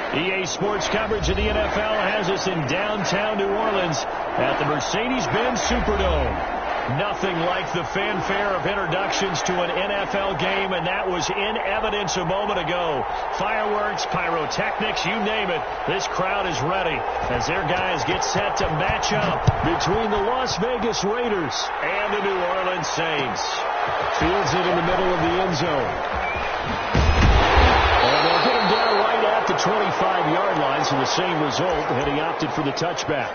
EA Sports coverage of the NFL has us in downtown New Orleans at the Mercedes-Benz Superdome. Nothing like the fanfare of introductions to an NFL game, and that was in evidence a moment ago. Fireworks, pyrotechnics, you name it. This crowd is ready as their guys get set to match up between the Las Vegas Raiders and the New Orleans Saints. Fields it in the middle of the end zone. And they'll get him down right at the 25-yard line, so the same result, and he opted for the touchback.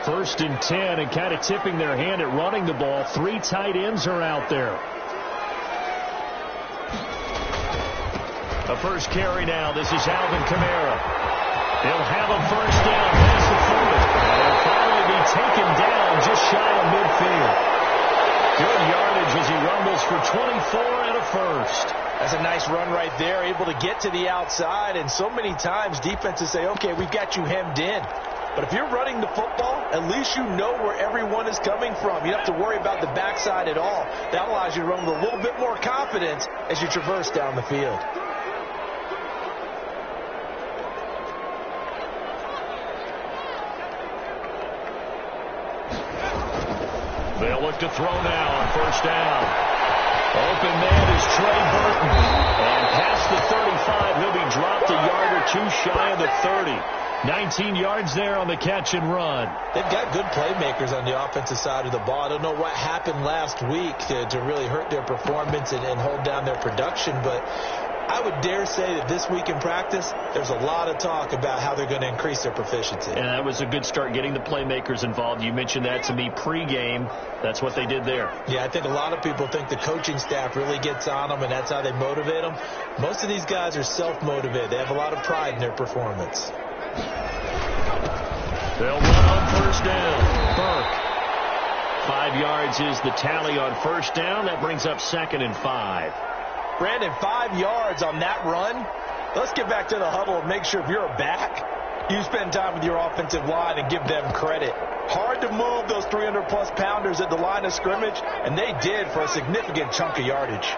First and 10, and kind of tipping their hand at running the ball. 3 tight ends are out there. A first carry now. This is Alvin Kamara. He'll have a first down past the 40. And he'll finally be taken down just shy of midfield. Good yardage as he rumbles for 24 and a first. That's a nice run right there, able to get to the outside. And so many times defenses say, okay, we've got you hemmed in. But if you're running the football, at least you know where everyone is coming from. You don't have to worry about the backside at all. That allows you to run with a little bit more confidence as you traverse down the field. They'll look to throw now on first down. Open man is Trey Burton. And past the 35, he'll be dropped a yard or two shy of the 30. 19 yards there on the catch and run. They've got good playmakers on the offensive side of the ball. I don't know what happened last week to really hurt their performance and hold down their production, but I would dare say that this week in practice, there's a lot of talk about how they're going to increase their proficiency. And that was a good start, getting the playmakers involved. You mentioned that to me pregame. That's what they did there. Yeah, I think a lot of people think the coaching staff really gets on them, and that's how they motivate them. Most of these guys are self-motivated. They have a lot of pride in their performance. They'll run on first down. Burke. 5 yards is the tally on first down. That brings up 2nd and 5. Brandon, 5 yards on that run. Let's get back to the huddle and make sure if you're a back, you spend time with your offensive line and give them credit. Hard to move those 300-plus pounders at the line of scrimmage, and they did for a significant chunk of yardage.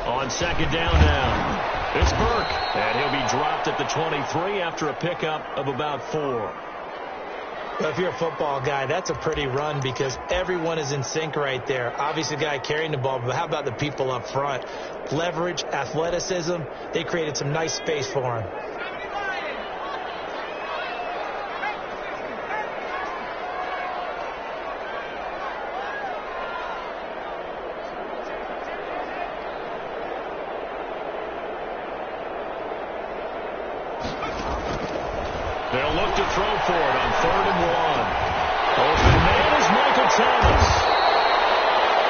On second down now. It's Burke, and he'll be dropped at the 23 after a pickup of about 4. Well, if you're a football guy, that's a pretty run because everyone is in sync right there. Obviously, the guy carrying the ball, but how about the people up front? Leverage, athleticism, they created some nice space for him. They'll look to throw for it on 3rd and 1. Open man is Michael Thomas.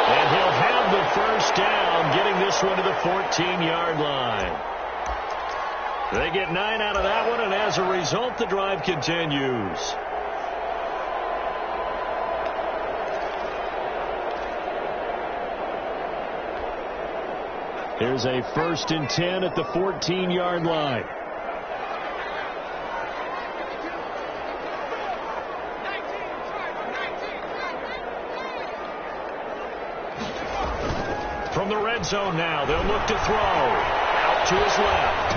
And he'll have the first down, getting this one to the 14-yard line. They get 9 out of that one, and as a result, the drive continues. Here's a 1st and 10 at the 14-yard line. From the red zone now, they'll look to throw. Out to his left.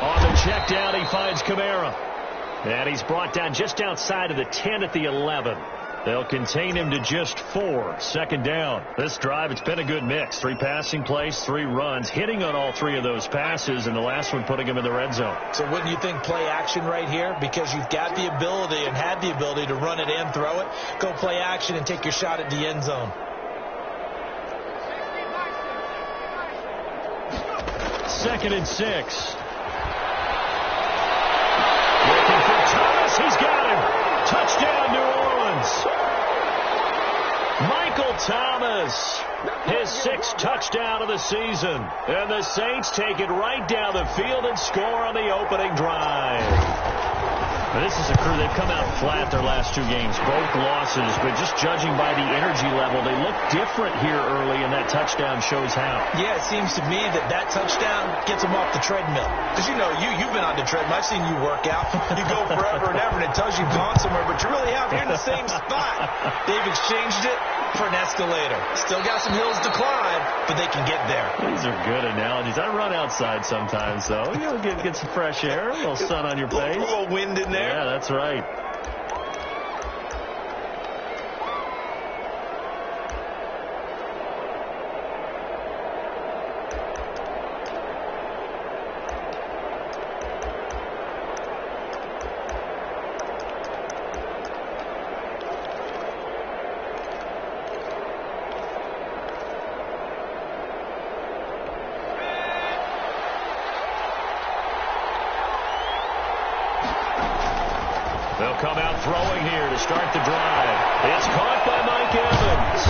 On the check down, he finds Kamara. And he's brought down just outside of the 10 at the 11. They'll contain him to just 4. 2nd down. This drive, it's been a good mix. 3 passing plays, 3 runs, hitting on all 3 of those passes, and the last one putting him in the red zone. So wouldn't you think play action right here? Because you've got the ability and had the ability to run it and throw it. Go play action and take your shot at the end zone. 2nd and 6. Looking for Thomas. He's got him. Touchdown, New Orleans. Michael Thomas, his 6th touchdown of the season. And the Saints take it right down the field and score on the opening drive. This is a crew, they've come out flat their last 2 games, both losses, but just judging by the energy level, they look different here early, and that touchdown shows how. Yeah, it seems to me that touchdown gets them off the treadmill. Because, you know, you've been on the treadmill. I've seen you work out. You go forever and ever, and it tells you've gone somewhere, but you really have. You're in the same spot. They've exchanged it for an escalator. Still got some hills to climb, but they can get there. These are good analogies. I run outside sometimes, though. You know, get some fresh air, a little sun on your face. A little wind in there. Yeah, that's right. They'll come out throwing here to start the drive. It's caught by Mike Evans.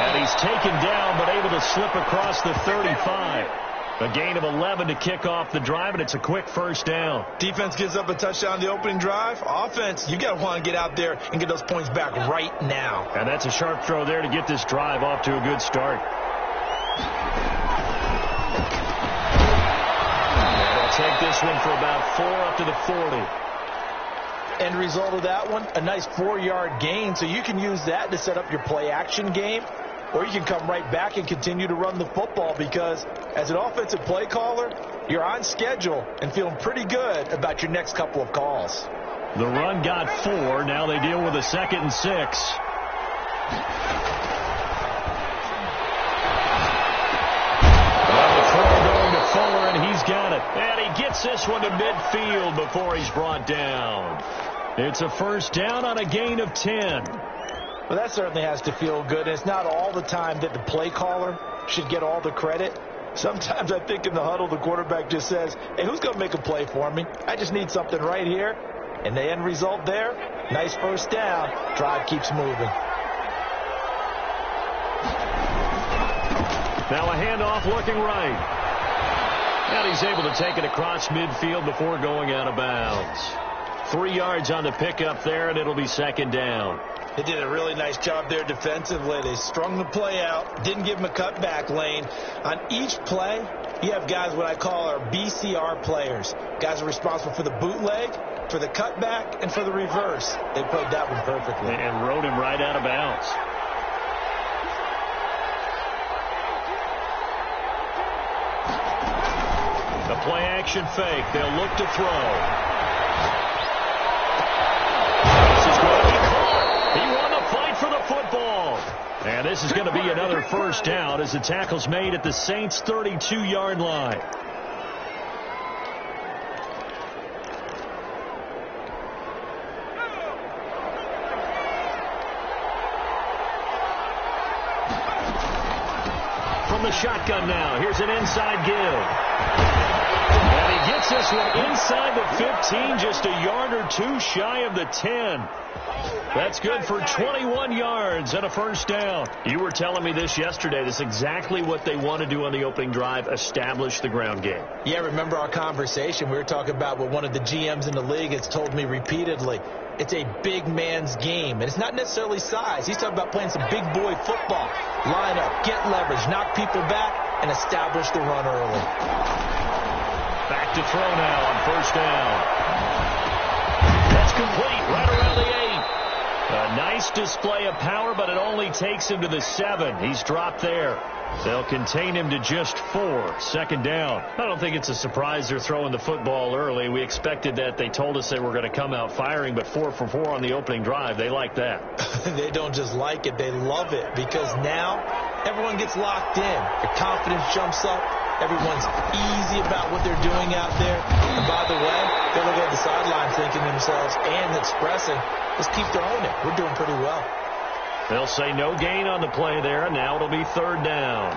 And he's taken down, but able to slip across the 35. A gain of 11 to kick off the drive, and it's a quick first down. Defense gives up a touchdown on the opening drive. Offense, you got to want to get out there and get those points back right now. And that's a sharp throw there to get this drive off to a good start. And they'll take this one for about 4 up to the 40. End result of that one, a nice 4-yard gain, so you can use that to set up your play-action game, or you can come right back and continue to run the football because as an offensive play caller, you're on schedule and feeling pretty good about your next couple of calls. The run got 4. Now they deal with a 2nd and 6. Fuller, and he's got it. And he gets this one to midfield before he's brought down. It's a first down on a gain of 10. Well, that certainly has to feel good. It's not all the time that the play caller should get all the credit. Sometimes I think in the huddle, the quarterback just says, hey, who's going to make a play for me? I just need something right here. And the end result there, nice first down. Drive keeps moving. Now a handoff looking right. And he's able to take it across midfield before going out of bounds. 3 yards on the pickup there, and it'll be 2nd down. They did a really nice job there defensively. They strung the play out, didn't give him a cutback lane. On each play, you have guys what I call our BCR players. Guys are responsible for the bootleg, for the cutback, and for the reverse. They played that one perfectly. And rode him right out of bounds. The play-action fake. They'll look to throw. This is going to be caught. He won the fight for the football. And this is going to be another first down as the tackle's made at the Saints' 32-yard line. From the shotgun now, here's an inside give. And he gets this one inside the 15, just a yard or 2 shy of the 10. That's good for 21 yards and a first down. You were telling me this yesterday. This is exactly what they want to do on the opening drive, establish the ground game. Yeah, remember our conversation? We were talking about what one of the GMs in the league has told me repeatedly. It's a big man's game, and it's not necessarily size. He's talking about playing some big boy football. Line up, get leverage, knock people back, and establish the run early. Back to throw now on first down. That's complete right around the 8. A nice display of power, but it only takes him to the 7. He's dropped there. They'll contain him to just 4. 2nd down. I don't think it's a surprise they're throwing the football early. We expected that. They told us they were going to come out firing, but 4 for 4 on the opening drive. They like that. They don't just like it. They love it because now everyone gets locked in. Their confidence jumps up. Everyone's easy about what they're doing out there. And by the way, they're looking at the sideline thinking to themselves and expressing, let's keep throwing it. We're doing pretty well. They'll say no gain on the play there, and now it'll be 3rd down.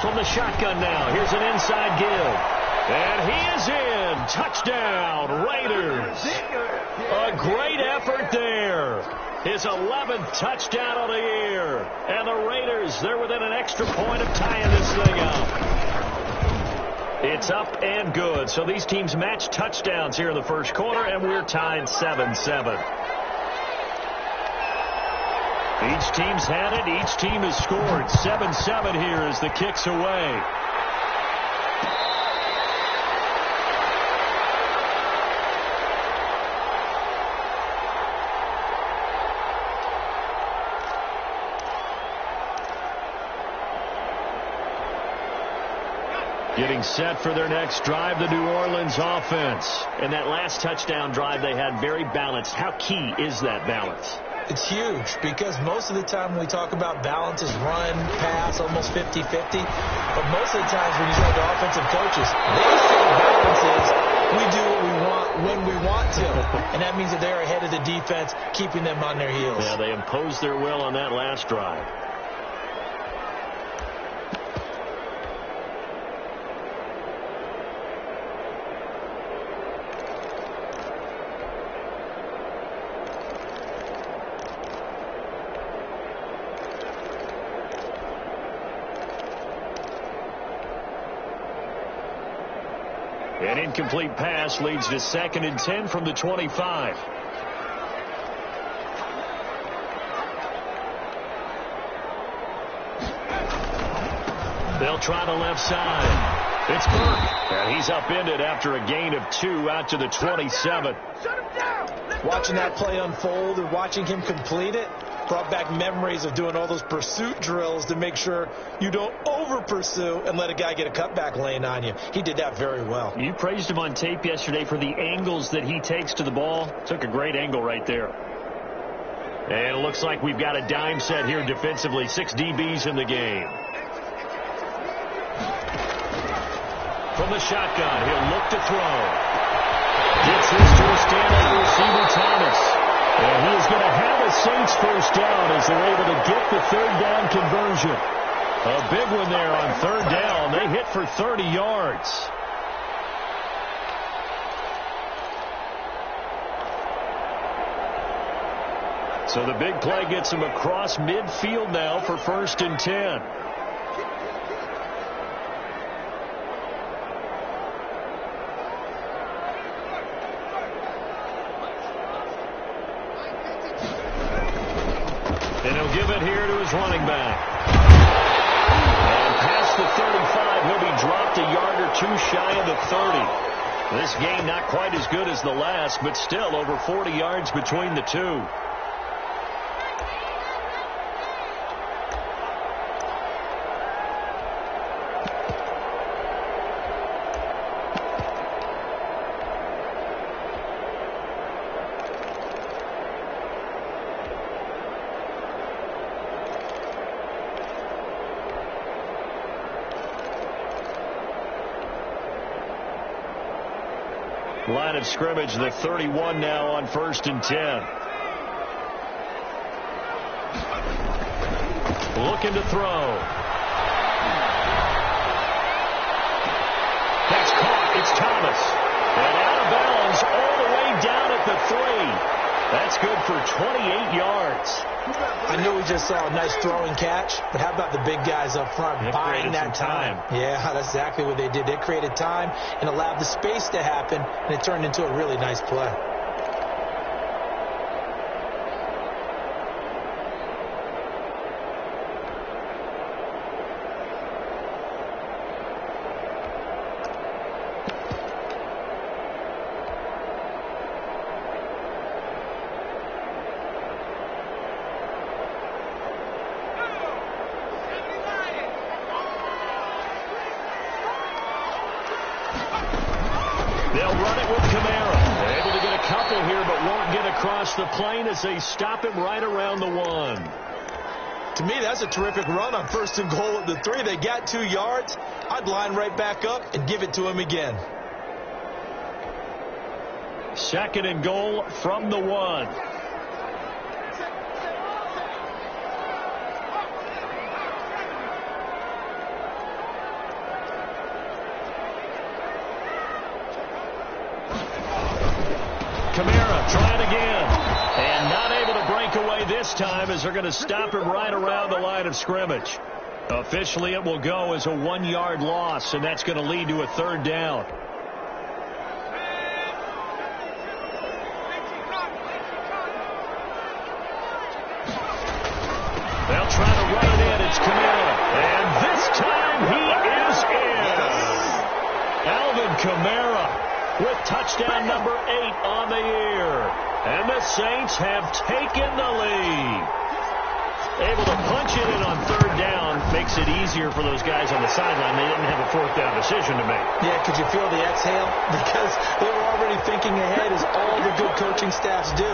From the shotgun now, here's an inside give. And he is in. Touchdown, Raiders. A great effort there. His 11th touchdown of the year. And the Raiders, they're within an extra point of tying this thing up. It's up and good. So these teams match touchdowns here in the first quarter, and we're tied 7-7. Each team's had it. Each team has scored. 7-7 here as the kick's away. Getting set for their next drive, the New Orleans offense. And that last touchdown drive they had very balanced. How key is that balance? It's huge because most of the time when we talk about balance is run, pass, almost 50-50. But most of the times when you talk to offensive coaches, they say balance is we do what we want when we want to. And that means that they're ahead of the defense, keeping them on their heels. Yeah, they imposed their will on that last drive. An incomplete pass leads to 2nd and 10 from the 25. They'll try the left side. It's Burke. And he's upended after a gain of 2 out to the 27. Watching that play unfold and watching him complete it brought back memories of doing all those pursuit drills to make sure you don't over-pursue and let a guy get a cutback lane on you. He did that very well. You praised him on tape yesterday for the angles that he takes to the ball. Took a great angle right there. And it looks like we've got a dime set here defensively. 6 DBs in the game. From the shotgun, he'll look to throw. Gets this to a standout receiver, Thomas. And he is going to have a Saints first down as they're able to get the 3rd down conversion. A big one there on 3rd down. They hit for 30 yards. So the big play gets him across midfield now for 1st and 10. And he'll give it here to his running back. And past the 35, he'll be dropped a yard or 2 shy of the 30. This game not quite as good as the last, but still over 40 yards between the two. Line of scrimmage, the 31 now on 1st and 10. Looking to throw. That's caught. It's Thomas. And out of bounds all the way down at the 3. That's good for 28 yards. I knew we just saw a nice throwing catch, but how about the big guys up front buying that time? Yeah, that's exactly what they did. They created time and allowed the space to happen, and it turned into a really nice play. They'll run it with Kamara. They're able to get a couple here, but won't get across the plane as they stop him right around the 1. To me, that's a terrific run on 1st and goal at the 3. They got 2 yards. I'd line right back up and give it to him again. 2nd and goal from the 1. Kamara trying again. And not able to break away this time as they're going to stop him right around the line of scrimmage. Officially, it will go as a 1-yard loss, and that's going to lead to a 3rd down. They'll try to run it in. It's Kamara. And this time he is in. Alvin Kamara with touchdown number 8 on the year. And the Saints have taken the lead. Able to punch it in on 3rd down makes it easier for those guys on the sideline. They didn't have a 4th down decision to make. Yeah, could you feel the exhale? Because they were already thinking ahead, as all the good coaching staffs do.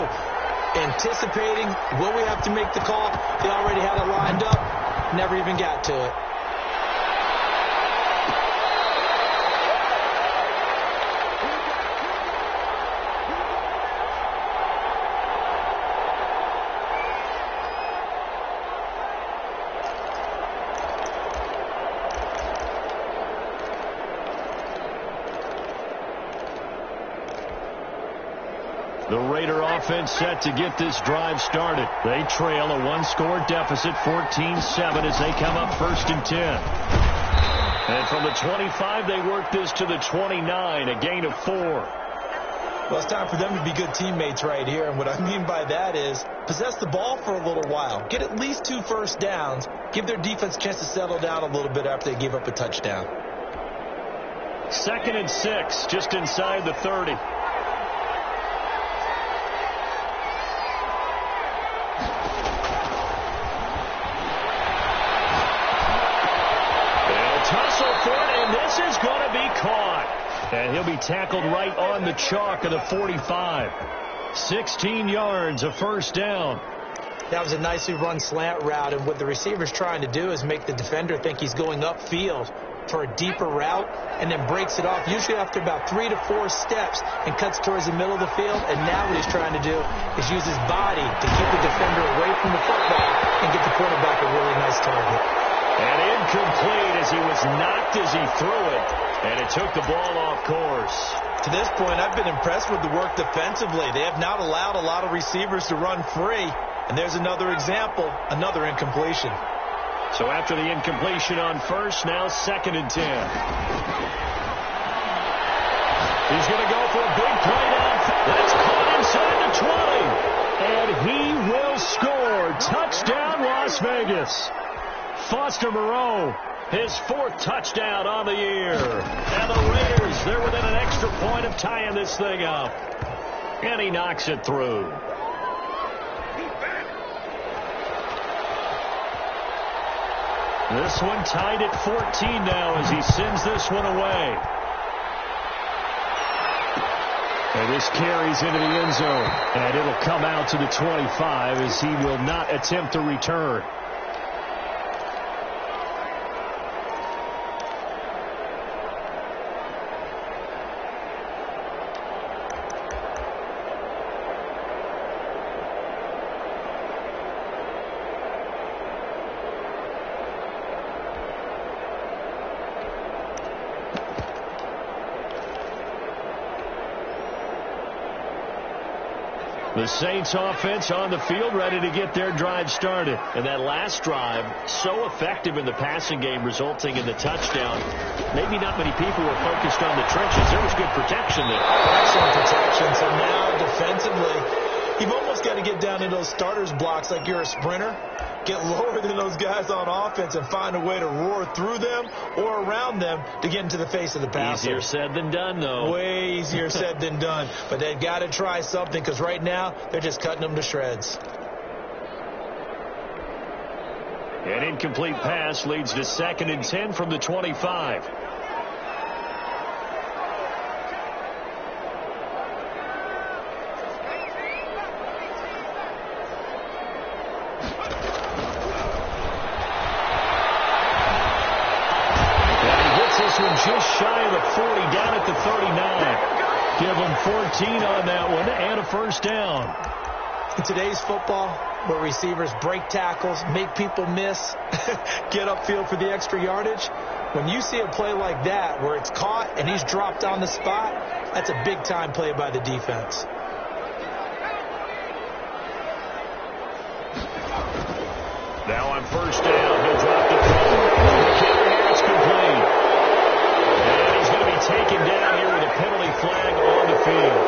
Anticipating, will we have to make the call? They already had it lined up, never even got to it. The Raider offense set to get this drive started. They trail a 1-score deficit, 14-7, as they come up 1st and 10. And from the 25, they work this to the 29, a gain of 4. Well, it's time for them to be good teammates right here. And what I mean by that is possess the ball for a little while. Get at least 2 first downs. Give their defense a chance to settle down a little bit after they give up a touchdown. 2nd and 6, just inside the 30. And this is going to be caught. And he'll be tackled right on the chalk of the 45. 16 yards, a 1st down. That was a nicely run slant route, and what the receiver's trying to do is make the defender think he's going upfield for a deeper route, and then breaks it off, usually after about 3 to 4 steps, and cuts towards the middle of the field. And now what he's trying to do is use his body to keep the defender away from the football and get the quarterback a really nice target. And incomplete as he was knocked as he threw it, and it took the ball off course. To this point, I've been impressed with the work defensively. They have not allowed a lot of receivers to run free. And there's another example, another incompletion. So after the incompletion on 1st, now 2nd and 10. He's going to go for a big play down. That's caught inside the 20. And he will score. Touchdown, Las Vegas. Foster Moreau, his 4th touchdown on the year. And the Raiders, they're within an extra point of tying this thing up. And he knocks it through. This one tied at 14 now as he sends this one away. And this carries into the end zone. And it'll come out to the 25 as he will not attempt to return. The Saints offense on the field, ready to get their drive started. And that last drive, so effective in the passing game, resulting in the touchdown. Maybe not many people were focused on the trenches. There was good protection there. Excellent protection. So now defensively, you've almost got to get down in those starters blocks like you're a sprinter. Get lower than those guys on offense and find a way to roar through them or around them to get into the face of the passer. Easier said than done, though. Way easier said than done. But they've got to try something, because right now they're just cutting them to shreds. An incomplete pass leads to 2nd and 10 from the 25. Just shy of the 40, down at the 39. Give them 14 on that one and a 1st down. In today's football, where receivers break tackles, make people miss, get upfield for the extra yardage, when you see a play like that where it's caught and he's dropped on the spot, that's a big-time play by the defense. first down. He'll drop the throw. It's complete. And he's going to be taken down here with a penalty flag on the field.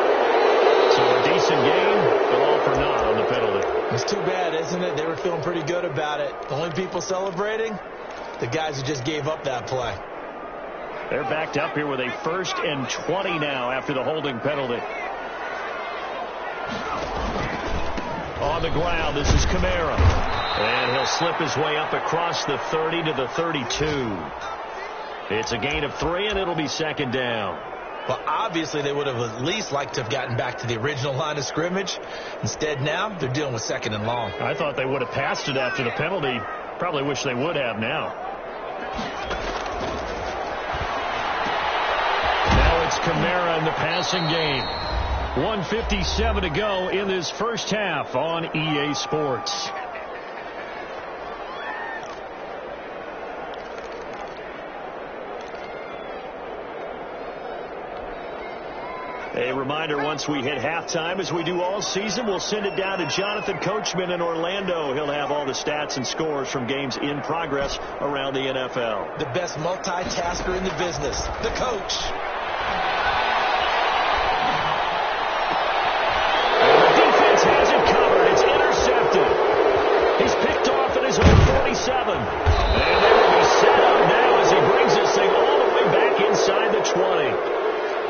So a decent game, but all for naught on the penalty. It's too bad, isn't it? They were feeling pretty good about it. The only people celebrating, the guys who just gave up that play. They're backed up here with a 1st and 20 now after the holding penalty. On the ground, this is Kamara. And he'll slip his way up across the 30 to the 32. It's a gain of 3, and it'll be 2nd down. Well, obviously, they would have at least liked to have gotten back to the original line of scrimmage. Instead, now, they're dealing with 2nd and long. I thought they would have passed it after the penalty. Probably wish they would have now. Now it's Kamara in the passing game. 1:57 to go in this first half on EA Sports. A reminder, once we hit halftime, as we do all season, we'll send it down to Jonathan Coachman in Orlando. He'll have all the stats and scores from games in progress around the NFL. The best multitasker in the business, the coach. Has it covered. It's intercepted. He's picked off at his own 47. And they will be set up now as he brings this thing all the way back inside the 20.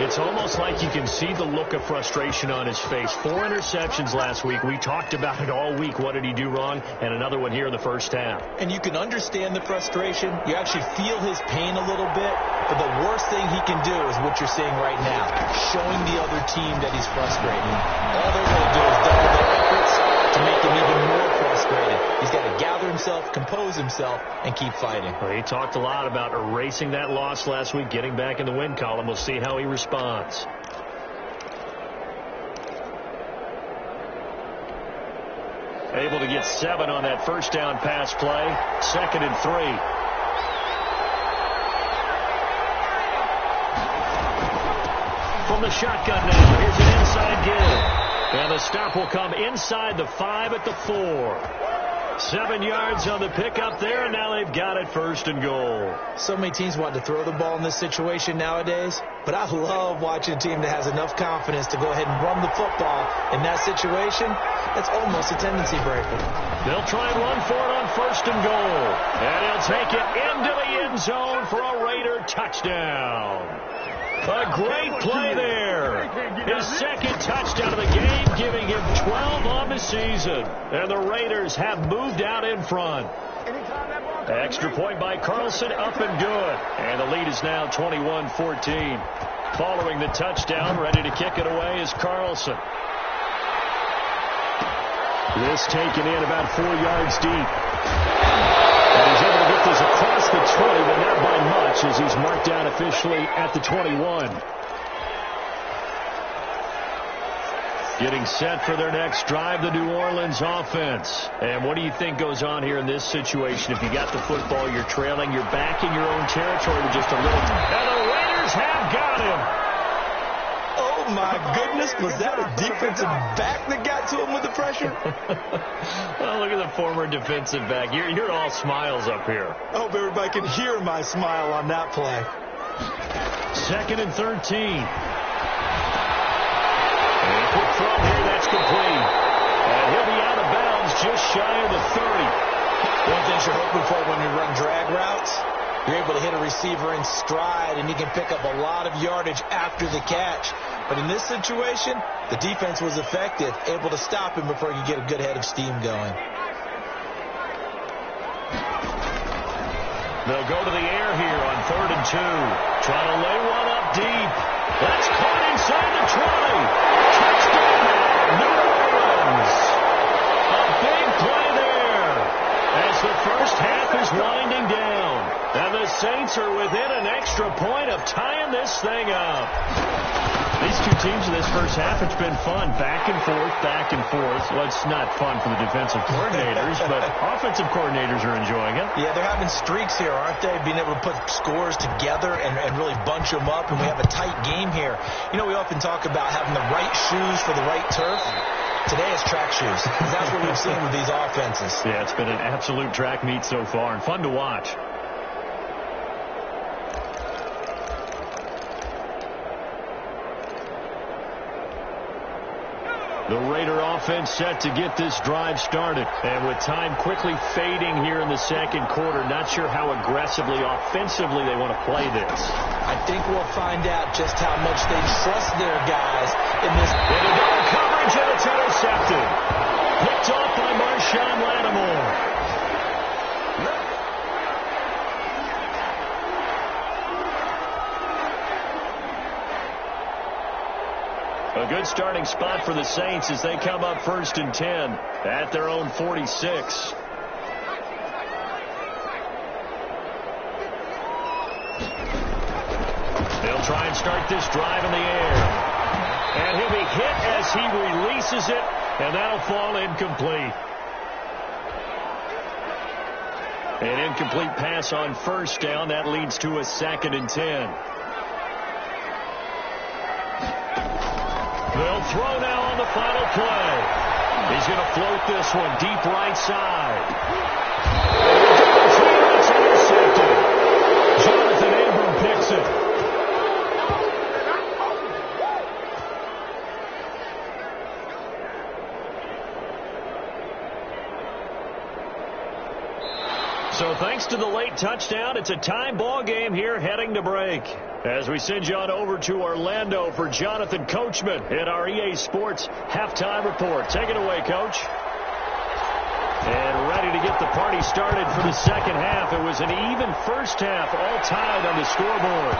It's almost like you can see the look of frustration on his face. 4 interceptions last week. We talked about it all week. What did he do wrong? And another one here in the first half. And you can understand the frustration. You actually feel his pain a little bit. But the worst thing he can do is what you're seeing right now, showing the other team that he's frustrated. All they're going to do is double their efforts to make him even more frustrated. He's got to gather himself, compose himself, and keep fighting. Well, he talked a lot about erasing that loss last week, getting back in the win column. We'll see how he responds. Able to get 7 on that first down pass play. 2nd and 3. From the shotgun now, here's an inside give. And the stop will come inside the 5 at the 4. 7 yards on the pickup there, and now they've got it 1st and goal. So many teams want to throw the ball in this situation nowadays, but I love watching a team that has enough confidence to go ahead and run the football. In that situation, that's almost a tendency breaker. They'll try and run for it on 1st and goal. And he'll take it into the end zone for a Raider touchdown. A great play there. His 2nd touchdown of the game, giving him 12 on the season. And the Raiders have moved out in front. Extra point by Carlson, up and good. And the lead is now 21-14. Following the touchdown, ready to kick it away is Carlson. This taken in about 4 yards deep. And he's able to get this across the 20, but not by much, as he's marked down officially at the 21. Getting set for their next drive, the New Orleans offense. And what do you think goes on here in this situation? If you got the football, you're trailing, you're back in your own territory with just a little. And the Raiders have got him. Oh, my goodness. Was that a defensive back that got to him with the pressure? Well, look at the former defensive back. You're all smiles up here. I hope everybody can hear my smile on that play. 2nd and 13. And a quick throw here, that's complete. And he'll be out of bounds just shy of the 30. One thing you're hoping for when you run drag routes, you're able to hit a receiver in stride, and you can pick up a lot of yardage after the catch. But in this situation, the defense was effective, able to stop him before he could get a good head of steam going. They'll go to the air here on 3rd and 2. Trying to lay one up deep. That's caught inside the 20. Touchdown, New Orleans. A big play there as the first half is winding down. And the Saints are within an extra point of tying this thing up. These two teams in this first half, it's been fun. Back and forth, back and forth. Well, it's not fun for the defensive coordinators, but offensive coordinators are enjoying it. Yeah, they're having streaks here, aren't they? Being able to put scores together and really bunch them up, and we have a tight game here. You know, we often talk about having the right shoes for the right turf. Today is track shoes. That's what we've seen with these offenses. Yeah, it's been an absolute track meet so far and fun to watch. The Raider offense set to get this drive started. And with time quickly fading here in the second quarter, not sure how aggressively, offensively they want to play this. I think we'll find out just how much they trust their guys in this. Into double coverage, and it's intercepted. Picked off by Marshawn Lattimore. A good starting spot for the Saints as they come up 1st and 10 at their own 46. They'll try and start this drive in the air. And he'll be hit as he releases it, and that'll fall incomplete. An incomplete pass on 1st down. That leads to a 2nd and 10. They'll throw now on the final play. He's going to float this one deep right side. It's intercepted. Jonathan Abram picks it. So thanks to the late touchdown, it's a tie ball game here heading to break. As we send you on over to Orlando for Jonathan Coachman in our EA Sports Halftime Report. Take it away, Coach. And ready to get the party started for the second half. It was an even first half, all tied on the scoreboard.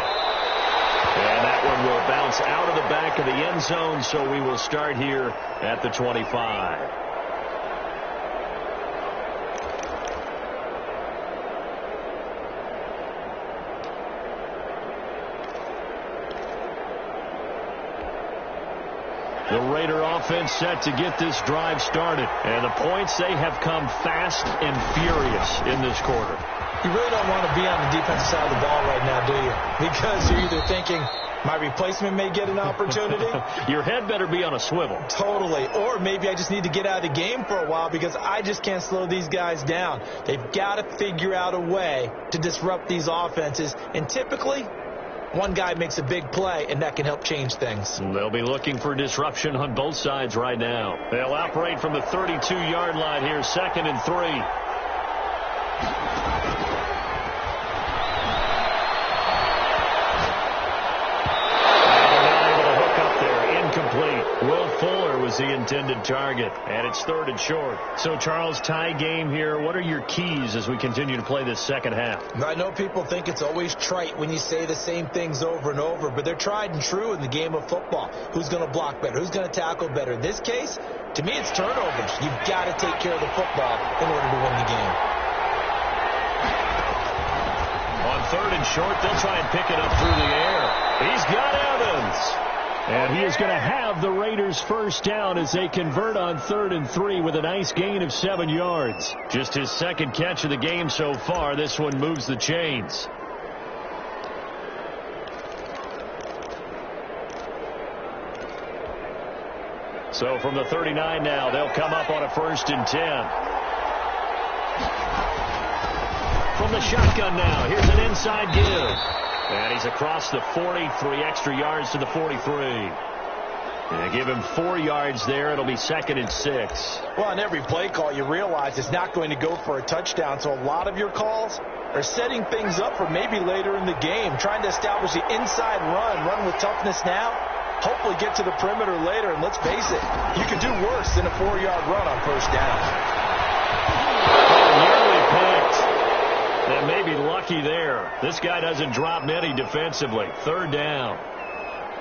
And that one will bounce out of the back of the end zone, so we will start here at the 25. The Raider offense set to get this drive started. And the points, they have come fast and furious in this quarter. You really don't want to be on the defensive side of the ball right now, do you? Because you're either thinking, my replacement may get an opportunity. Your head better be on a swivel. Totally. Or maybe I just need to get out of the game for a while because I just can't slow these guys down. They've got to figure out a way to disrupt these offenses. And typically, one guy makes a big play, and that can help change things. They'll be looking for disruption on both sides right now. They'll operate from the 32-yard line here, 2nd and 3. Will Fuller was the intended target, and it's 3rd and short. So, Charles, tie game here. What are your keys as we continue to play this second half? I know people think it's always trite when you say the same things over and over, but they're tried and true in the game of football. Who's going to block better? Who's going to tackle better? In this case, to me, it's turnovers. You've got to take care of the football in order to win the game. On 3rd and short, they'll try and pick it up through the air. He's got Evans. And he is going to have the Raiders first down as they convert on 3rd and 3 with a nice gain of 7 yards. Just his second catch of the game so far. This one moves the chains. So from the 39 now, they'll come up on a 1st and 10. From the shotgun now, here's an inside give. And he's across the 40, 3 extra yards to the 43. And give him 4 yards there. It'll be 2nd and 6. Well, on every play call, you realize it's not going to go for a touchdown. So a lot of your calls are setting things up for maybe later in the game, trying to establish the inside run with toughness now, hopefully get to the perimeter later. And let's face it, you could do worse than a 4-yard run on 1st down. Nearly picked. And maybe lucky there. This guy doesn't drop many defensively. 3rd down.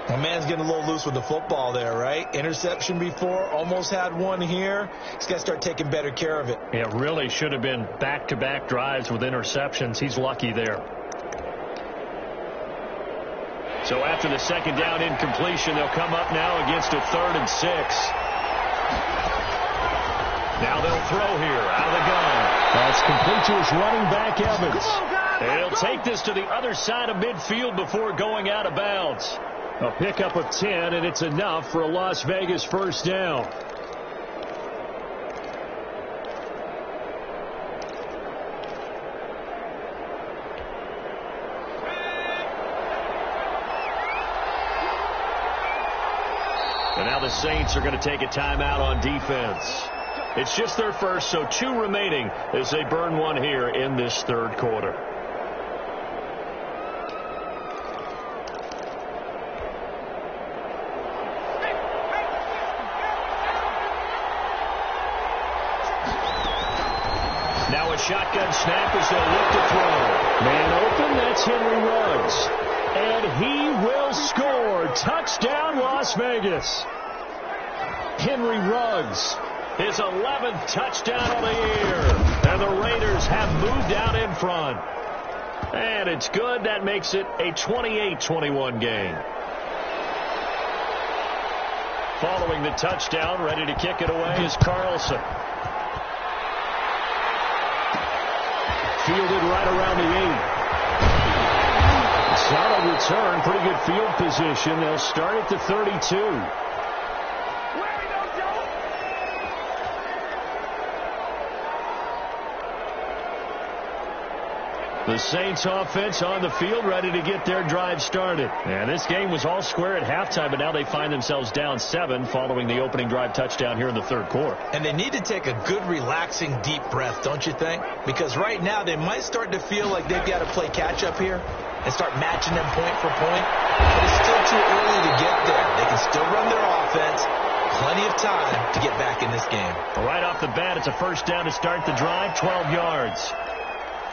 The man's getting a little loose with the football there, right? Interception before, almost had one here. He's got to start taking better care of it. It really should have been back-to-back drives with interceptions. He's lucky there. So after the 2nd down incompletion, they'll come up now against a 3rd and 6. Now they'll throw here out of the gun. That's complete to his running back, Evans. And he'll take this to the other side of midfield before going out of bounds. A pickup of 10, and it's enough for a Las Vegas first down. And now the Saints are going to take a timeout on defense. It's just their first, so 2 remaining as they burn one here in this third quarter. Now a shotgun snap as they'll look to throw. Man open, that's Henry Ruggs. And he will score. Touchdown, Las Vegas. Henry Ruggs, his 11th touchdown of the year. And the Raiders have moved out in front. And it's good. That makes it a 28-21 game. Following the touchdown, ready to kick it away is Carlson. Fielded right around the 8. Solid return, pretty good field position. They'll start at the 32. The Saints offense on the field, ready to get their drive started. And this game was all square at halftime, but now they find themselves down 7 following the opening drive touchdown here in the third quarter. And they need to take a good, relaxing, deep breath, don't you think? Because right now they might start to feel like they've got to play catch-up here and start matching them point for point. But it's still too early to get there. They can still run their offense. Plenty of time to get back in this game. Right off the bat, it's a first down to start the drive, 12 yards.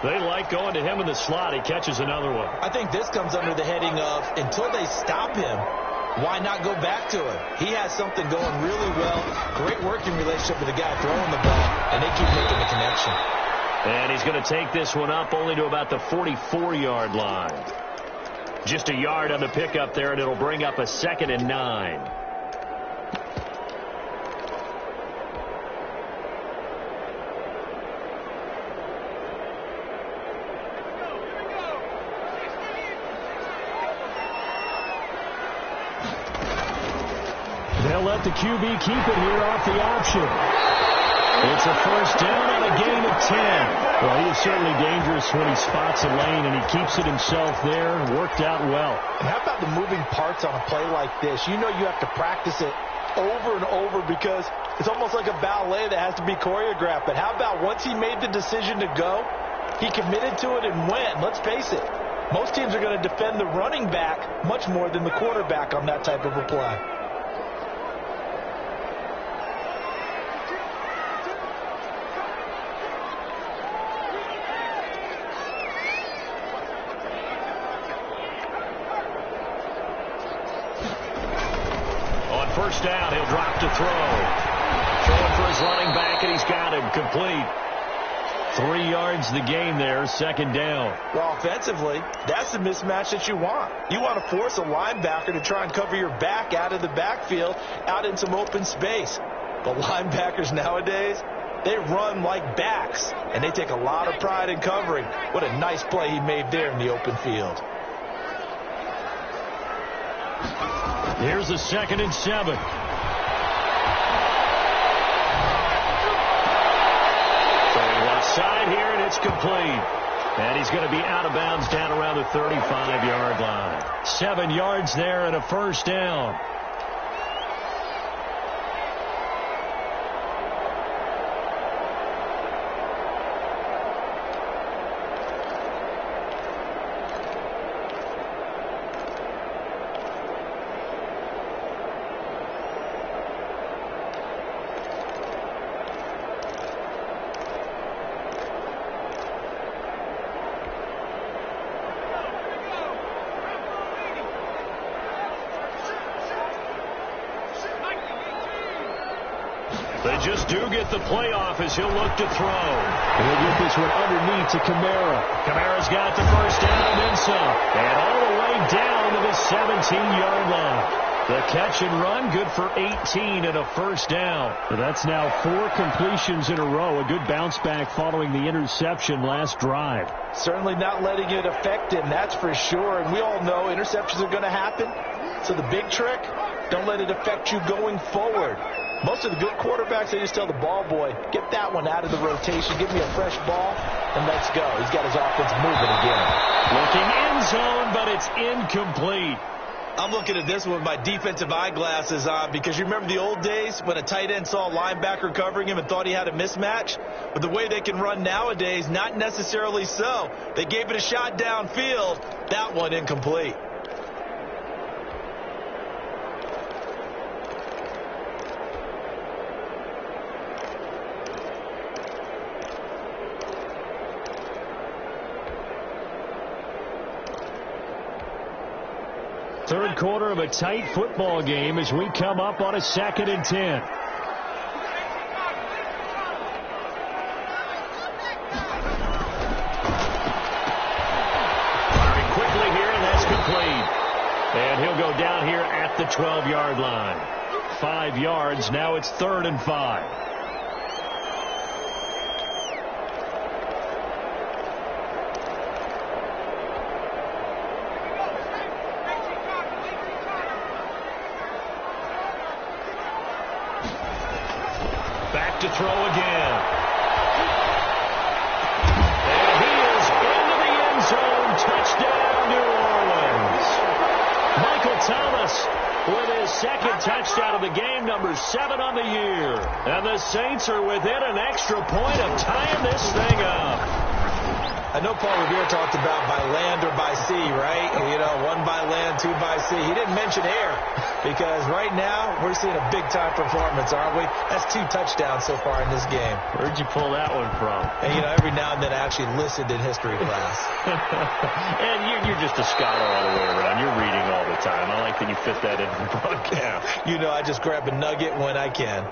They like going to him in the slot. He catches another one. I think this comes under the heading of, until they stop him, why not go back to him? He has something going really well. Great working relationship with the guy throwing the ball, and they keep making the connection. And he's going to take this one up only to about the 44-yard line. Just a yard on the pickup there, and it'll bring up a 2nd and 9. They'll let the QB keep it here off the option. It's a first down on a gain of 10. Well, he is certainly dangerous when he spots a lane, and he keeps it himself there. Worked out well. And how about the moving parts on a play like this? You know you have to practice it over and over because it's almost like a ballet that has to be choreographed. But how about once he made the decision to go, he committed to it and went. Let's face it, most teams are going to defend the running back much more than the quarterback on that type of a play. First down, he'll drop to throw. Throwing for his running back, and he's got him complete. 3 yards the game there, 2nd down. Well, offensively, that's the mismatch that you want. You want to force a linebacker to try and cover your back out of the backfield, out in some open space. But linebackers nowadays, they run like backs, and they take a lot of pride in covering. What a nice play he made there in the open field. Here's a 2nd and 7. Throwing left side here, and it's complete. And he's going to be out of bounds down around the 35-yard line. 7 yards there and a first down. They just do get the playoff as he'll look to throw. And he'll get this one underneath to Kamara. Kamara's got the first down and then some. And all the way down to the 17-yard line. The catch and run, good for 18 and a first down. So that's now 4 completions in a row. A good bounce back following the interception last drive. Certainly not letting it affect him, that's for sure. And we all know interceptions are going to happen. So the big trick, don't let it affect you going forward. Most of the good quarterbacks, they just tell the ball boy, get that one out of the rotation, give me a fresh ball, and let's go. He's got his offense moving again. Looking end zone, but it's incomplete. I'm looking at this one with my defensive eyeglasses on because you remember the old days when a tight end saw a linebacker covering him and thought he had a mismatch? But the way they can run nowadays, not necessarily so. They gave it a shot downfield. That one incomplete. Third quarter of a tight football game as we come up on a 2nd and 10. Firing quickly here, and that's complete. And he'll go down here at the 12-yard line. 5 yards. Now it's 3rd and 5. To throw again. And he is into the end zone. Touchdown, New Orleans. Michael Thomas with his 2nd touchdown of the game, number 7 on the year. And the Saints are within an extra point of tying this thing up. I know Paul Revere talked about by land or by sea, right? You know, 1 by land, 2 by sea. He didn't mention air because right now we're seeing a big-time performance, aren't we? That's 2 touchdowns so far in this game. Where'd you pull that one from? And, you know, every now and then I actually listened in history class. And you're just a scholar all the way around. You're reading all the time. I like that you fit that into the broadcast. You know, I just grab a nugget when I can.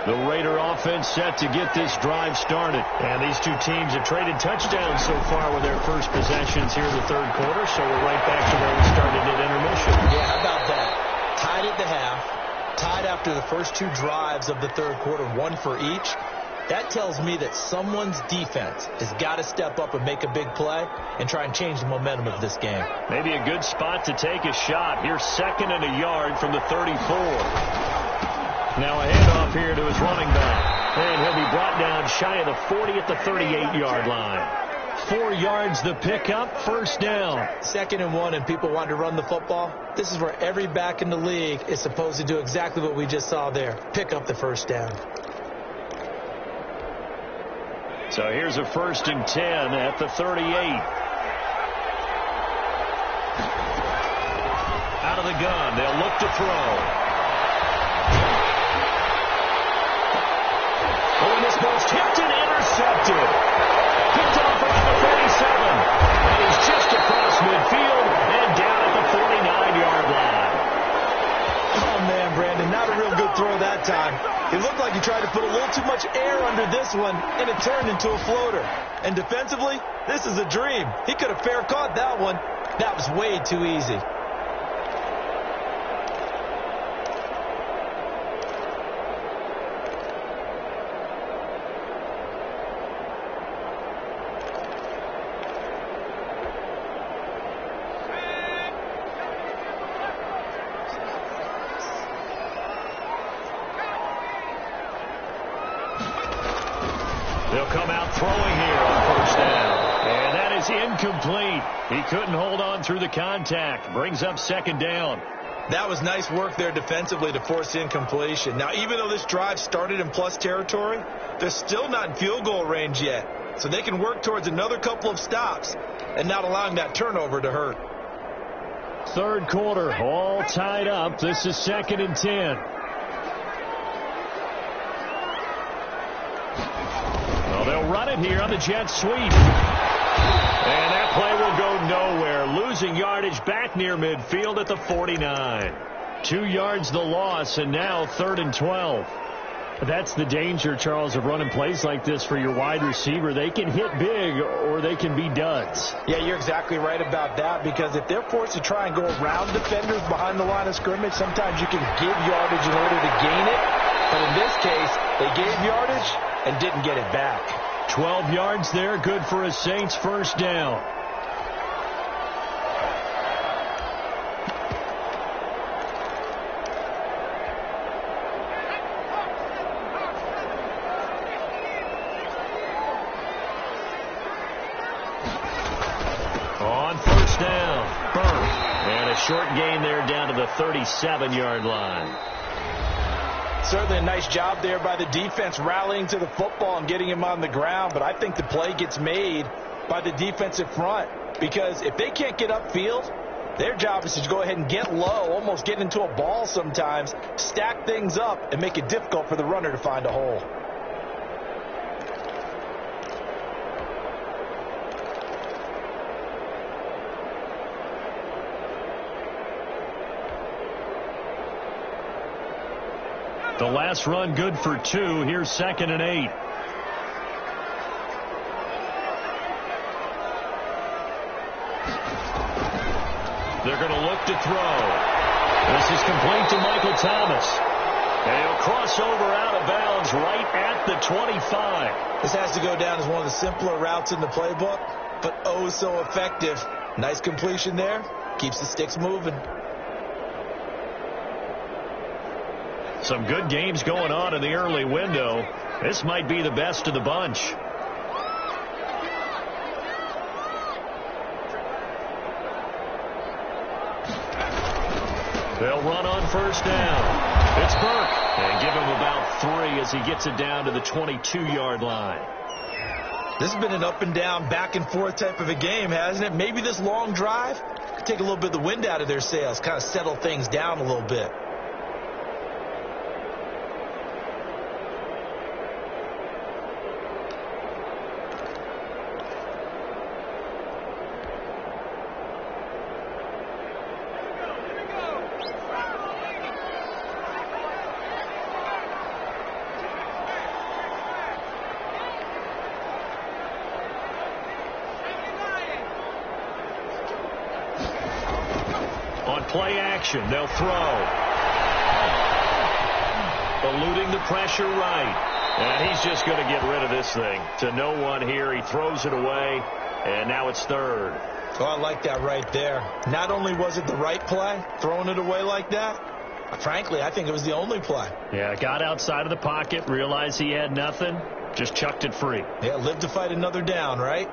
The Raider offense set to get this drive started. And these two teams have traded touchdowns so far with their first possessions here in the third quarter. So we're right back to where we started at intermission. Yeah, how about that? Tied at the half. Tied after the first 2 drives of the third quarter, 1 for each. That tells me that someone's defense has got to step up and make a big play and try and change the momentum of this game. Maybe a good spot to take a shot. Here's 2nd and a yard from the 34. Now a handoff here to his running back. And he'll be brought down shy of the 40 at the 38-yard line. 4 yards the pickup, 1st down. 2nd and 1, and people want to run the football. This is where every back in the league is supposed to do exactly what we just saw there. Pick up the 1st down. So here's a 1st and 10 at the 38. Out of the gun, they'll look to throw. Oh, this ball's tipped and intercepted. Picked off around the 37. And he's just across midfield and down at the 49-yard line. Oh, man, Brandon, not a real good throw that time. It looked like he tried to put a little too much air under this one, and it turned into a floater. And defensively, this is a dream. He could have fair caught that one. That was way too easy. They'll come out throwing here on 1st down. And that is incomplete. He couldn't hold on through the contact. Brings up 2nd down. That was nice work there defensively to force incompletion. Now, even though this drive started in plus territory, they're still not in field goal range yet. So they can work towards another couple of stops and not allowing that turnover to hurt. 3rd quarter, all tied up. This is 2nd and 10. Well, they'll run it here on the jet sweep. And that play will go nowhere. Losing yardage back near midfield at the 49. 2 yards the loss, and now 3rd and 12. That's the danger, Charles, of running plays like this for your wide receiver. They can hit big or they can be duds. Yeah, you're exactly right about that, because if they're forced to try and go around defenders behind the line of scrimmage, sometimes you can give yardage in order to gain it. But in this case, they gave yardage and didn't get it back. 12 yards there, good for a Saints 1st down. short gain there down to the 37-yard line. Certainly a nice job there by the defense rallying to the football and getting him on the ground, but I think the play gets made by the defensive front, because if they can't get upfield, their job is to go ahead and get low, almost get into a ball sometimes, stack things up, and make it difficult for the runner to find a hole. The last run good for 2. Here's 2nd and 8. They're going to look to throw. This is complete to Michael Thomas. And he'll cross over out of bounds right at the 25. This has to go down as one of the simpler routes in the playbook, but oh so effective. Nice completion there. Keeps the sticks moving. Some good games going on in the early window. This might be the best of the bunch. They'll run on first down. It's Burke. And give him about 3 as he gets it down to the 22-yard line. This has been an up and down, back and forth type of a game, hasn't it? Maybe this long drive could take a little bit of the wind out of their sails, kind of settle things down a little bit. Play action. They'll throw. Eluding the pressure right. And he's just going to get rid of this thing to no one here. He throws it away, and now it's 3rd. Oh, I like that right there. Not only was it the right play, throwing it away like that, frankly, I think it was the only play. Yeah, got outside of the pocket, realized he had nothing, just chucked it free. Yeah, live to fight another down, right?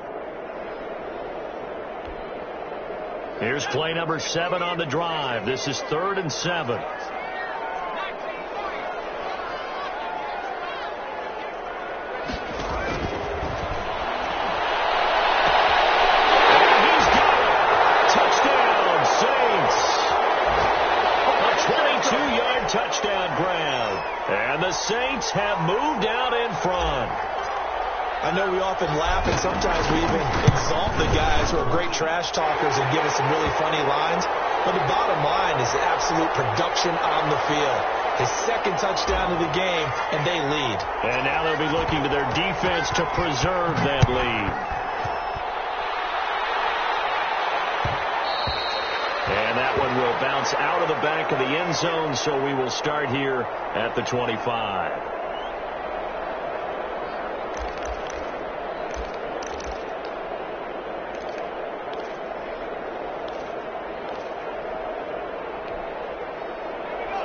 Here's play number 7 on the drive. This is 3rd and 7. And he's got it. Touchdown, Saints. A 22-yard touchdown grab. And the Saints have moved out in front. I know we often laugh, and sometimes we even exalt the guys who are great trash talkers and give us some really funny lines. But the bottom line is absolute production on the field. His 2nd touchdown of the game, and they lead. And now they'll be looking to their defense to preserve that lead. And that one will bounce out of the back of the end zone, so we will start here at the 25.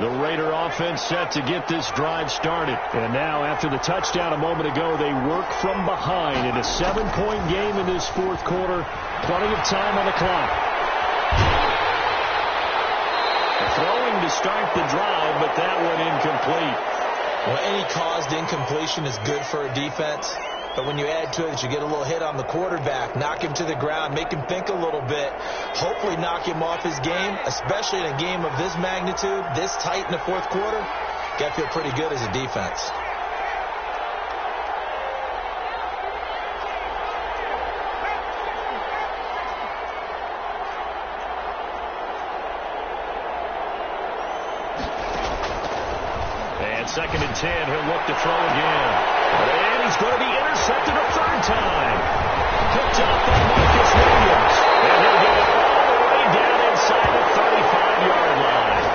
The Raider offense set to get this drive started. And now, after the touchdown a moment ago, they work from behind in a 7-point game in this 4th quarter. Plenty of time on the clock. Throwing to start the drive, but that one incomplete. Well, any caused incompletion is good for a defense. But when you add to it that you get a little hit on the quarterback, knock him to the ground, make him think a little bit, hopefully knock him off his game, especially in a game of this magnitude, this tight in the 4th quarter, got to feel pretty good as a defense. And 2nd and 10, he'll look to throw again. And he's going to be intercepted a 3rd time. Picked up by Marcus Williams. And he'll get it all the way down inside the 35-yard line.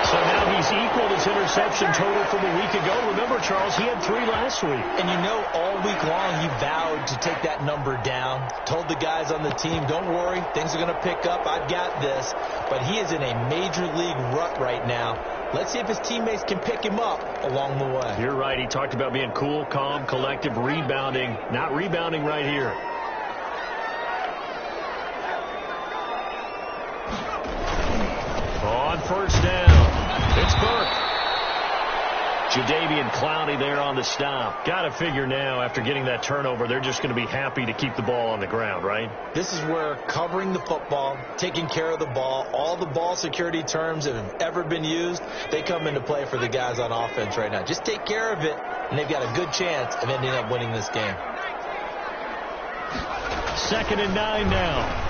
So now he's equaled his interception total from a week ago. Remember, Charles, he had 3 last week. And you know, all week long he vowed to take that number down. Told the guys on the team, don't worry, things are going to pick up. I've got this. But he is in a major league rut right now. Let's see if his teammates can pick him up along the way. You're right. He talked about being cool, calm, collective, rebounding. Not rebounding right here. On first down, it's Burke. Jadeveon Clowney there on the stop. Got to figure now, after getting that turnover, they're just going to be happy to keep the ball on the ground, right? This is where covering the football, taking care of the ball, all the ball security terms that have ever been used, they come into play for the guys on offense right now. Just take care of it, and they've got a good chance of ending up winning this game. 2nd and 9 now.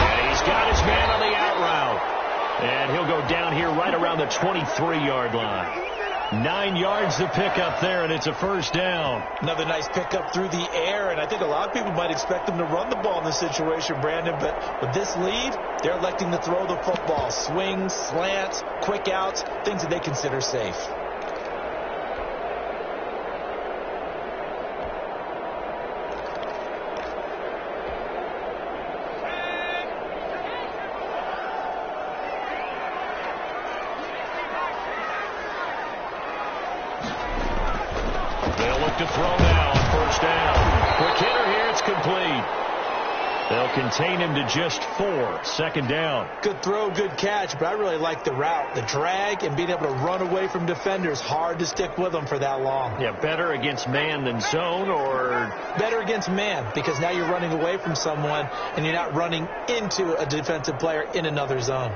And he's got his man on the out route. And he'll go down here right around the 23-yard line. 9 yards to pick up there, and it's a first down. Another nice pickup through the air, and I think a lot of people might expect them to run the ball in this situation, Brandon, but with this lead, they're electing to throw the football. Swings, slants, quick outs, things that they consider safe. To throw now on first down. Quick hitter here. It's complete. They'll contain him to just 4. 2nd down. Good throw, good catch, but I really like the route, the drag, and being able to run away from defenders. Hard to stick with them for that long. Yeah, better against man than zone, or? Better against man, because now you're running away from someone, and you're not running into a defensive player in another zone.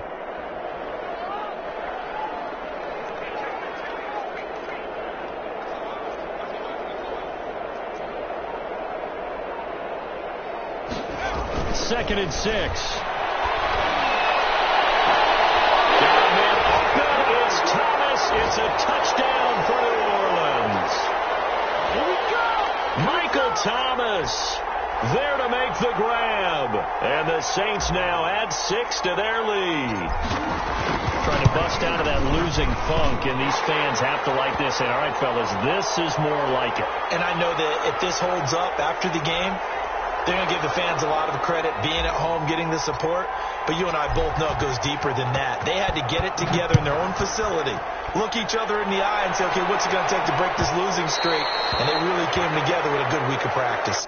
Second and 6. It's Thomas. It's a touchdown for New Orleans. Here we go. Michael Thomas there to make the grab. And the Saints now add 6 to their lead. Trying to bust out of that losing funk, and these fans have to like this. And all right, fellas, this is more like it. And I know that if this holds up after the game, they're going to give the fans a lot of credit being at home, getting the support. But you and I both know it goes deeper than that. They had to get it together in their own facility, look each other in the eye and say, okay, what's it going to take to break this losing streak? And they really came together with a good week of practice.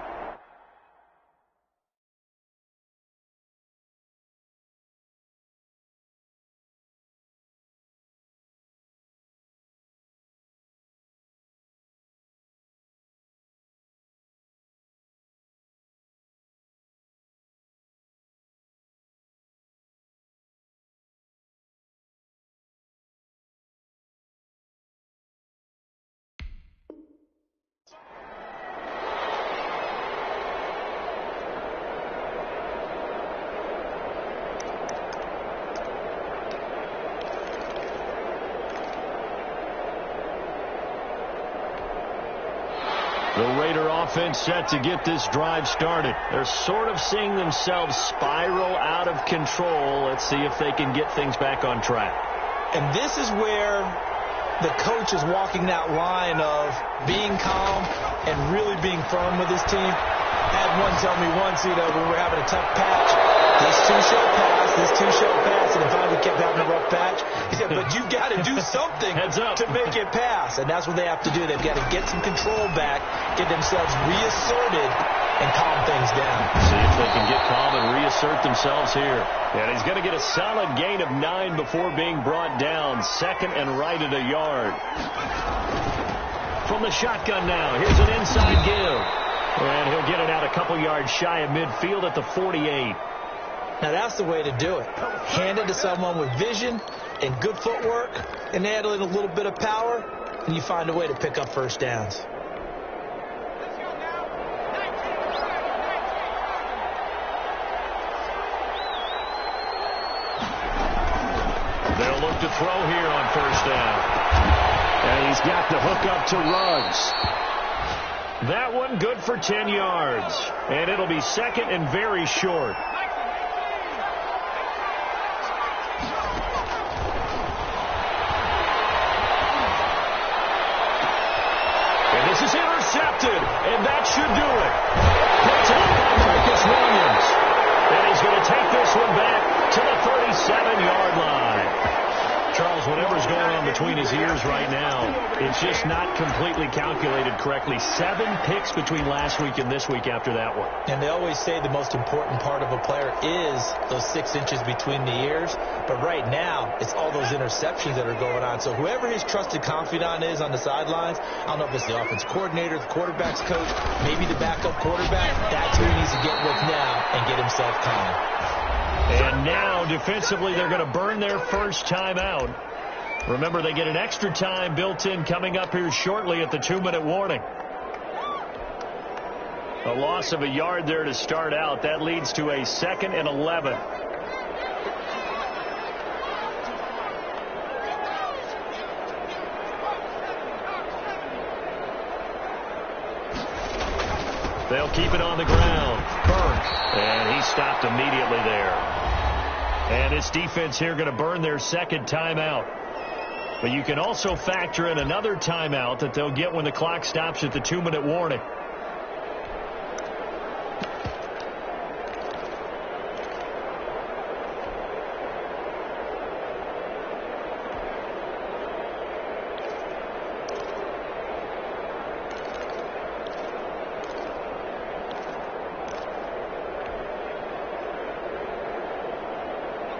The Raider offense set to get this drive started. They're sort of seeing themselves spiral out of control. Let's see if they can get things back on track. And this is where the coach is walking that line of being calm and really being firm with his team. I had one tell me once, when we were having a tough patch, this two shall pass, and finally we kept having a rough patch. He said, but you've got to do something to make it pass. And that's what they have to do. They've got to get some control back, get themselves reasserted, and calm things down. See if they can get calm and reassert themselves here. And he's going to get a solid gain of 9 before being brought down. 2nd and right at a yard. From the shotgun now, here's an inside give. And he'll get it out a couple yards shy of midfield at the 48. Now that's the way to do it. Hand it to someone with vision and good footwork, and add in a little bit of power, and you find a way to pick up first downs. They'll look to throw here on first down. And he's got the hook up to Ruggs. That one good for 10 yards. And it'll be 2nd and very short. And this is intercepted. And that should do it. Picked up by Marcus Williams. And he's going to take this one back to the 37-yard line. Charles, whatever's going on between his ears right now, it's just not completely calculated correctly. 7 picks between last week and this week after that one. And they always say the most important part of a player is those 6 inches between the ears. But right now, it's all those interceptions that are going on. So whoever his trusted confidant is on the sidelines, I don't know if it's the offense coordinator, the quarterback's coach, maybe the backup quarterback, that's who he needs to get with now and get himself calm. And now, defensively, they're going to burn their first timeout. Remember, they get an extra time built in coming up here shortly at the 2-minute warning. A loss of a yard there to start out. That leads to a 2nd and 11. They'll keep it on the ground. Burns. And he stopped immediately there. And this defense here going to burn their 2nd timeout. But you can also factor in another timeout that they'll get when the clock stops at the 2-minute warning.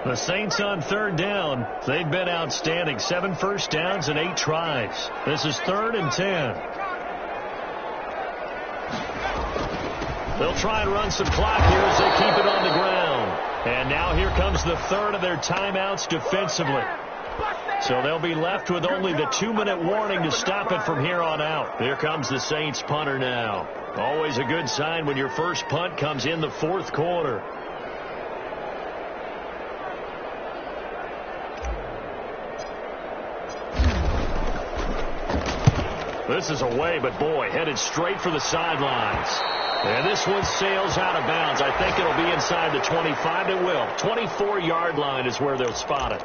The Saints on 3rd down. They've been outstanding. 7 first downs and 8 tries. This is 3rd and 10. They'll try and run some clock here as they keep it on the ground. And now here comes the 3rd of their timeouts defensively. So they'll be left with only the 2-minute warning to stop it from here on out. Here comes the Saints punter now. Always a good sign when your first punt comes in the 4th quarter. This is away, but boy, headed straight for the sidelines. And this one sails out of bounds. I think it'll be inside the 25. It will. 24-yard line is where they'll spot it.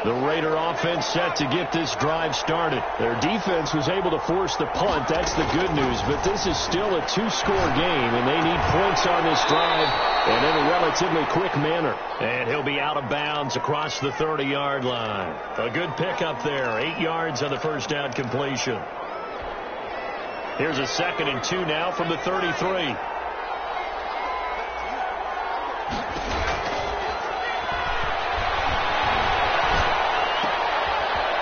The Raider offense set to get this drive started. Their defense was able to force the punt. That's the good news. But this is still a 2-score game, and they need points on this drive and in a relatively quick manner. And he'll be out of bounds across the 30-yard line. A good pickup there. 8 yards on the first down completion. Here's a 2nd and 2 now from the 33.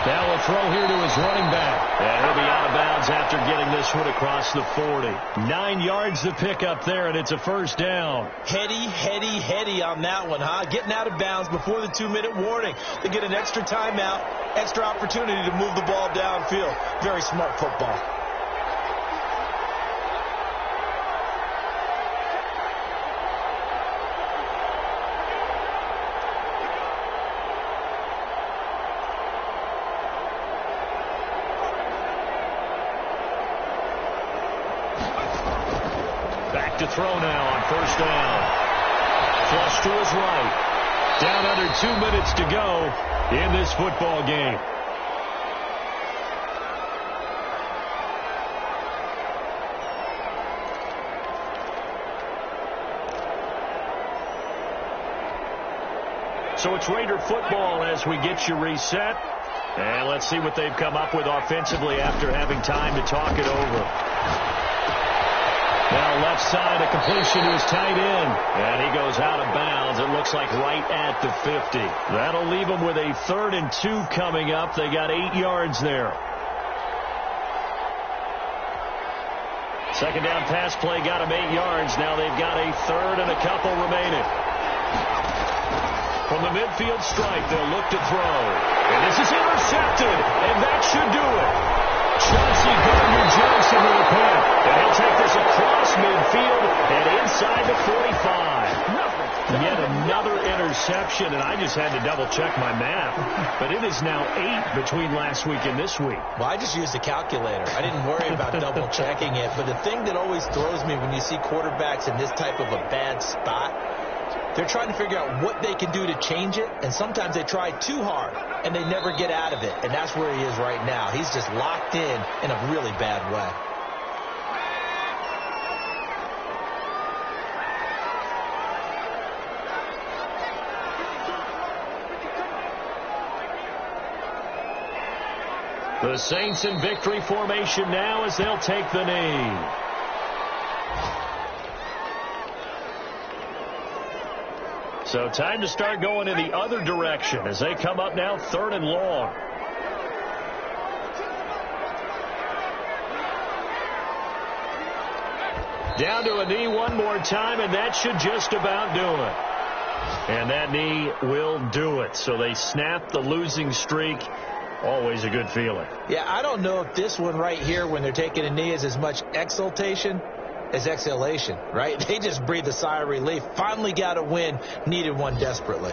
Now a throw here to his running back. And he'll be out of bounds after getting this one across the 40. 9 yards to pick up there, and it's a first down. Heady on that one, huh? Getting out of bounds before the 2-minute warning. They get an extra timeout, extra opportunity to move the ball downfield. Very smart football. To throw now on first down. Flush to his right. Down under 2 minutes to go in this football game. So it's Raider football as we get you reset. And let's see what they've come up with offensively after having time to talk it over. Now left side, a completion to his tight end. And he goes out of bounds. It looks like right at the 50. That'll leave them with a 3rd and 2 coming up. They got 8 yards there. Second down pass play got them 8 yards. Now they've got a 3rd and a couple remaining. From the midfield stripe, they'll look to throw. And this is intercepted. And that should do it. Chauncey Gardner-Johnson with a pick. And he'll take this across midfield and inside the 45. Yet another interception, and I just had to double-check my math. But it is now 8 between last week and this week. Well, I just used a calculator. I didn't worry about double-checking it. But the thing that always throws me when you see quarterbacks in this type of a bad spot, they're trying to figure out what they can do to change it, and sometimes they try too hard, and they never get out of it. And that's where he is right now. He's just locked in a really bad way. The Saints in victory formation now as they'll take the knee. So time to start going in the other direction as they come up now 3rd and long. Down to a knee one more time, and that should just about do it. And that knee will do it. So they snap the losing streak. Always a good feeling. Yeah, I don't know if this one right here, when they're taking a knee, is as much exultation as exhalation, right? They just breathe a sigh of relief. Finally got a win. Needed one desperately.